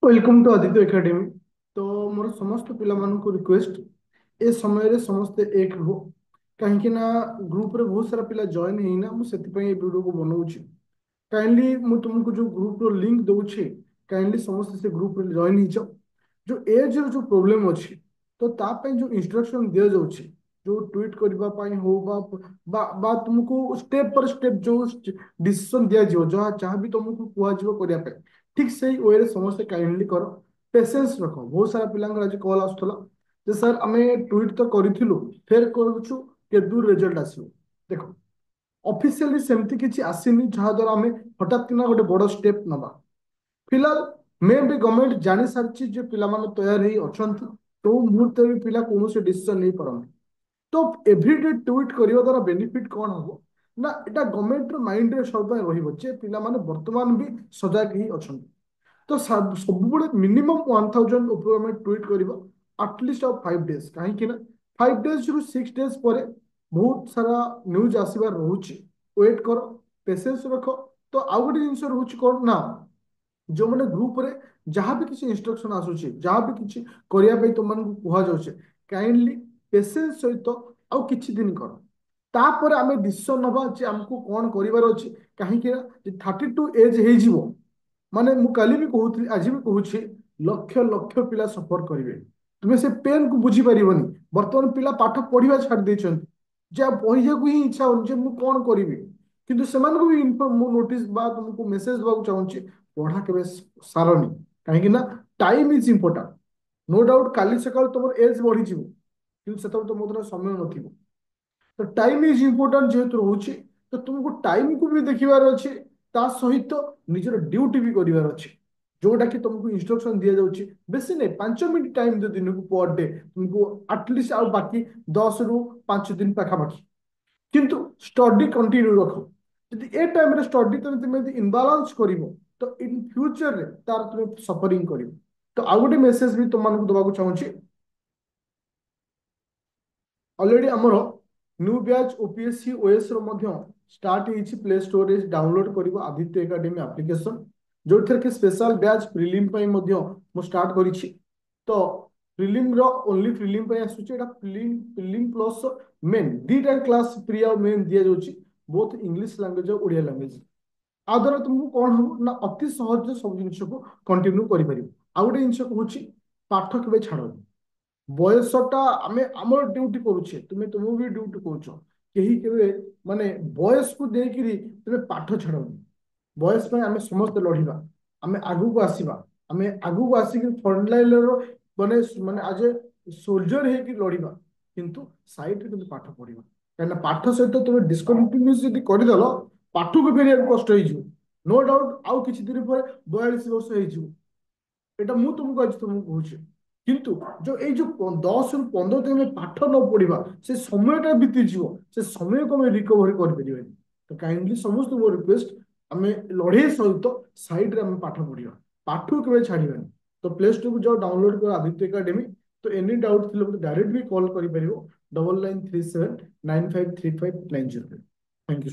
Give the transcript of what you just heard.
Welcome to Aditya academy. तो मोर समस्त पिला मानक रिक्वेस्ट ए समय रे समस्ते एक हो कहीं ना ग्रुप रे बहुत सारा पिला जॉइन हेना मुझे वीडियो को बनाऊची। काइंडली मु तुमको जो ग्रुप रो लिंक दउछे काइंडली समस्त से ग्रुप रे जॉइन हिच जो एज रो जो प्रॉब्लम अछि तो ता पे जो इंस्ट्रक्शन दिया जाउछे जो ट्वीट करबा पाई हो बा तुमको स्टेप पर स्टेप जो डिसीजन दिया जिवो जहाँ जहाँ भी तुमको कुआ जिवो करिया पे ठीक सही वे रे समस्त काइंडली करो पेशेंस रखो। बहुत सारा पिलांगर आज कॉल आसुतला जे सर आमे ट्वीट तो करिथिलु फेर करूछु के दूर रिजल्ट आसीबो। देखो ऑफिशियली सेमती किसी आसीनी जहाँ द्वारा आम हठात किना गोटे बड़ स्टेप नवा फिलहाल मे भी गवर्नमेंट जानी सारी जे पिला माने तैयार ही अछंती तो मुहूर्त भी पिला कौन से डिसीजन नहीं पारंती। तो एवरीडे ट्वीट करने द्वारा बेनिफिट कौन हम ना এটা गवर्नमेंट माइंड रे सब रहिबो जे पिला माने वर्तमान भी सजग ही अछंती। तो सब मिनिमम 1000 ऊपर आम ट्वीट करवा आटलिस्ट आ 5 डेज कहीं 5 डेज रु 6 डेज पर बहुत सारा न्यूज आसबार रोचे वेट कर पेशेंस रख। तो आउ गोटे जिन रोचे कौन ना जो मैंने ग्रुप रे जहाँ भी किसी इंस्ट्रक्शन आसूचे जहाँ भी किसी करने तुमको कहुचे काइंडली पेशेंस सहित आउ किछि दिन कर तापर आम डिसीजन नवा जे आमको कौन करार अच्छे कहीं 32 एज हो माने मु काली भी कहूली आज भी कहूँ लक्ष लक्ष पिला सफर करेंगे तुम्हें से पेन को बुझी पारबनी। बर्तमान पिला पाठ पढ़ा छाड़ देछंती जे पढ़िया को ही इच्छा हो जे मु कौन करी किंतु सेमानको भी मु नोटिस बा तुमको मेसेज देवाक चाहूँगी पढ़ा केवे सारनी कहीं time is important. No doubt काली सकाल तुम एज बढ़ी कि से तुम समय नथिबो तो टाइम इज इम्पोर्टाट जेहेतु रोचे तो तुमको टाइम को भी देखिबार अच्छे ता सहित निजर ड्यूटी भी करिवार अच्छे जोटा कि तुमको इंस्ट्रक्शन दिया जाउची बेसी नहीं 5 मिनट टाइम दे दिन को पर डे तुमको एटलिस्ट आ बाकी 10 रु 5 दिन पाखापाखि किंतु स्टडी कंटिन्यू रख यदि ए टाइम रे स्टडी तुम इनबालांस करिवो तो इन फ्यूचर रे तार तुम सफरिंग करिवो। तो आउ गोटे मेसेज भी तुमको दबाक चाहूँगी ऑलरेडी आमर new batch OPSC OAS start होती प्ले स्टोर रे डाउनलोड कर आदित्य एकेडमी एप्लिकेशन जो थेर के स्पेशल बैच प्रिलिम मु स्टार्ट करी। तो प्रिलिम रो ओनली प्रिलिम आसूची एटा प्रिलिम प्रिलिम प्लस मेन दीटा क्लास प्री और मेन दिया जाउची बोथ इंग्लिश लैंग्वेज और ओडिया लैंग्वेज आ द्वारा तुमको कौन हम ना अति सहज सब जिन को कंटिन्यू कर आउ गोटे जिन कहूँ पाठ के छाड़नी बयसटा आमे आमर ड्यूटी करुछे तुमे तुम भी ड्यूटी करुछ केही केबे माने बयस को देकिरी तुमे पाठ छाड़नी बयस पे आमे समस्त लढ़िबा आमे आगु को आसीबा आमे आगु को आसी फ्रंट लाइन रो माने माने आज सोल्जर हे कि लढ़िबा किंतु साइड रे किंतु पाठ पढ़िबा कहना पाठ सहित तुमे डिस्कंटिन्यूस यदि करदेल पाठ को फेरिया कष्ट हो नो डाउट आउ किछि दिन पर 42 वर्ष हो এটা ମୁଁ ତୁମକୁ ଆଜି ତୁମକୁ କହୁଛି କିନ୍ତୁ ଯୋଉ ଏଇ ଯୋଉ 10 ରୁ 15 ଦିନ ପାଠ ନ ପଢିବା ସେ ସମୟଟା ବିତିଯିବ ସେ ସମୟକୁ ଆମେ ରିକଭରି କରିପାରିବାନି। ତ କାଇଣ୍ଡଲି ସମସ୍ତଙ୍କୁ ରିକ୍ୱେଷ୍ଟ ଆମେ ଲଢେଇ ସହିତ ସାଇଡରେ ଆମେ ପାଠ ପଢିବା ପାଠକୁ କେବେ ଛାଡିବାନି। ତ ପ୍ଲେ ଷ୍ଟୋରକୁ ଯାଅ ଡାଉନଲୋଡ କର ଆଦିତ୍ୟ ଏକାଡେମୀ। ତ ଏନି ଡାଉଟ୍ ଥିଲେ ମୋତେ ଡାଇରେକ୍ଟ ବି କଲ୍ କରିପାରିବ 9937953590। Thank you.